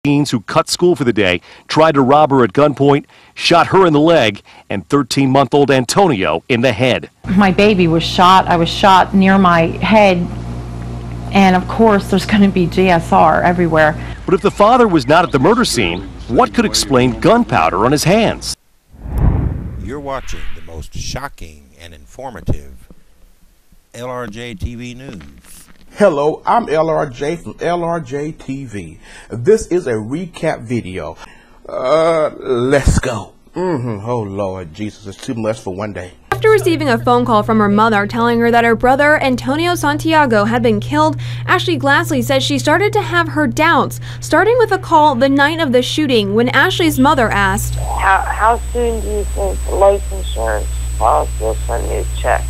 teens who cut school for the day, tried to rob her at gunpoint, shot her in the leg, and 13-month-old Antonio in the head. My baby was shot. I was shot near my head, and of course there's going to be GSR everywhere. But if the father was not at the murder scene, what could explain gunpowder on his hands? You're watching the most shocking and informative LRJ TV News. Hello, I'm LRJ from LRJ TV. This is a recap video. Let's go. Oh Lord Jesus, it's too much for one day. After receiving a phone call from her mother telling her that her brother Antonio Santiago had been killed, Ashley Glassley says she started to have her doubts, starting with a call the night of the shooting when Ashley's mother asked, How soon do you think the life insurance policy will send you a check?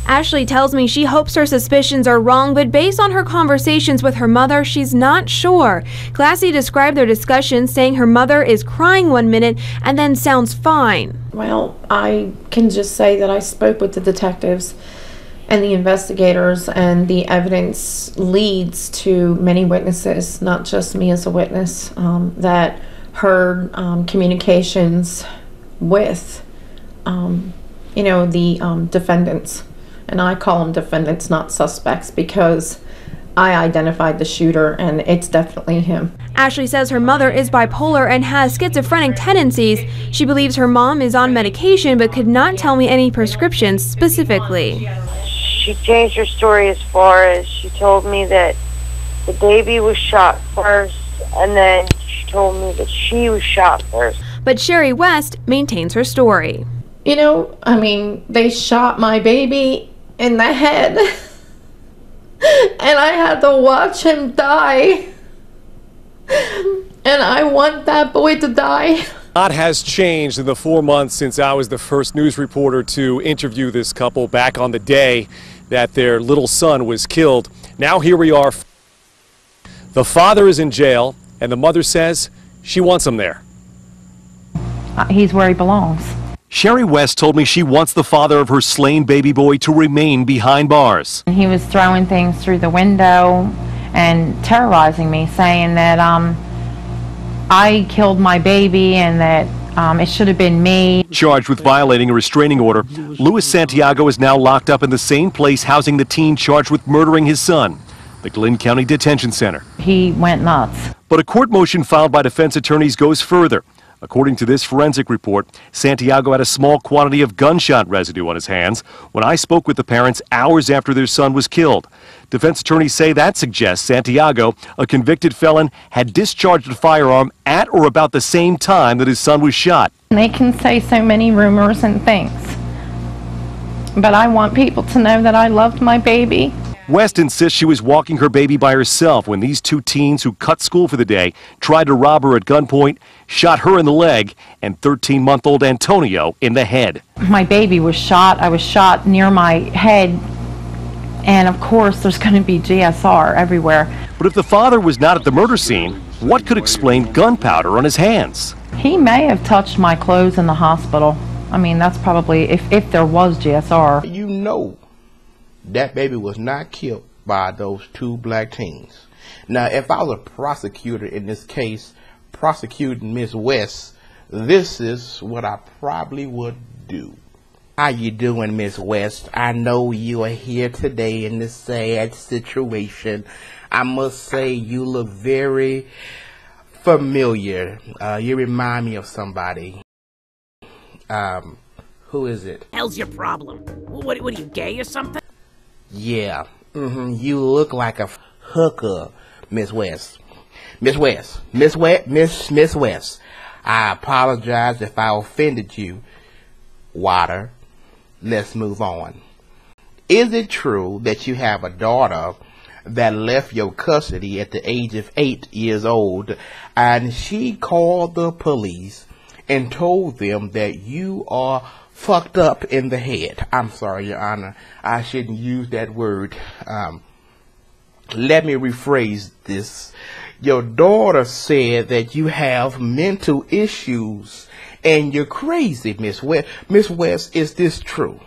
Ashley tells me she hopes her suspicions are wrong, but based on her conversations with her mother, she's not sure. Glassley described their discussion, saying her mother is crying one minute and then sounds fine. Well, I can just say that I spoke with the detectives and the investigators, and the evidence leads to many witnesses, not just me as a witness, that heard communications with, the defendants. And I call them defendants, not suspects, because I identified the shooter, and it's definitely him. Ashley says her mother is bipolar and has schizophrenic tendencies. She believes her mom is on medication, but could not tell me any prescriptions specifically. She changed her story as far as she told me that the baby was shot first, and then she told me that she was shot first. But Sherry West maintains her story. They shot my baby in the head, and I had to watch him die, and I want that boy to die. A lot has changed in the 4 months since I was the first news reporter to interview this couple back on the day that their little son was killed. Now here we are. The father is in jail, and the mother says she wants him there. He's where he belongs. Sherry West told me she wants the father of her slain baby boy to remain behind bars. He was throwing things through the window and terrorizing me, saying that I killed my baby and that it should have been me. Charged with violating a restraining order, Louis Santiago is now locked up in the same place housing the teen charged with murdering his son, the Glynn County Detention Center. He went nuts. But a court motion filed by defense attorneys goes further. According to this forensic report, Santiago had a small quantity of gunshot residue on his hands when I spoke with the parents hours after their son was killed. Defense attorneys say that suggests Santiago, a convicted felon, had discharged a firearm at or about the same time that his son was shot. They can say so many rumors and things, but I want people to know that I loved my baby. West insists she was walking her baby by herself when these two teens who cut school for the day tried to rob her at gunpoint, shot her in the leg, and 13-month-old Antonio in the head. My baby was shot. I was shot near my head, and of course there's going to be GSR everywhere. But if the father was not at the murder scene, what could explain gunpowder on his hands? He may have touched my clothes in the hospital. That's probably if there was GSR. You know that baby was not killed by those two black teens. Now, if I was a prosecutor in this case, prosecuting Miss West, this is what I probably would do. How you doing, Miss West? I know you are here today in this sad situation. I must say you look very familiar. You remind me of somebody. Who is it? Hell's your problem? What are you, gay or something? Yeah, you look like a hooker, Miss West. Miss West. I apologize if I offended you. Water, let's move on. Is it true that you have a daughter that left your custody at the age of 8 years old, and she called the police and told them that you are fucked up in the head? I'm sorry, Your Honor, I shouldn't use that word. Let me rephrase this. Your daughter said that you have mental issues and you're crazy, Miss West. Miss West, is this true?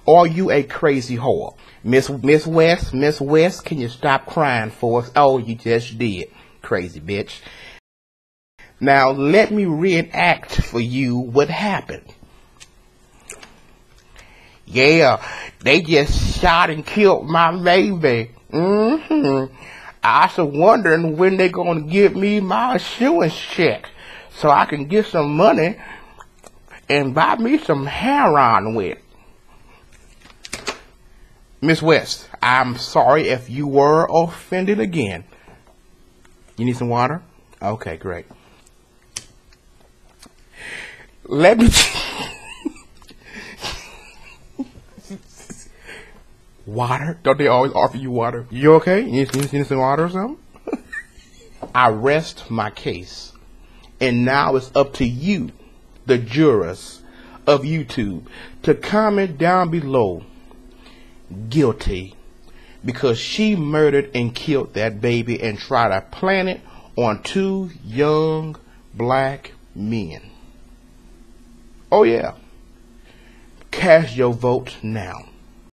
Are you a crazy whore? Miss West, can you stop crying for us? Oh, you just did. Crazy bitch. Now let me reenact for you what happened. Yeah, they just shot and killed my baby. I was wondering when they gonna give me my insurance check so I can get some money and buy me some heroin with. Miss West, I'm sorry if you were offended again. You need some water? Okay, great. Let me... Water? Don't they always offer you water? You okay? You need some water or something? I rest my case. And now it's up to you, the jurors of YouTube, to comment down below. Guilty. Because she murdered and killed that baby and tried to plant it on 2 young black men. Oh yeah. Cast your vote now.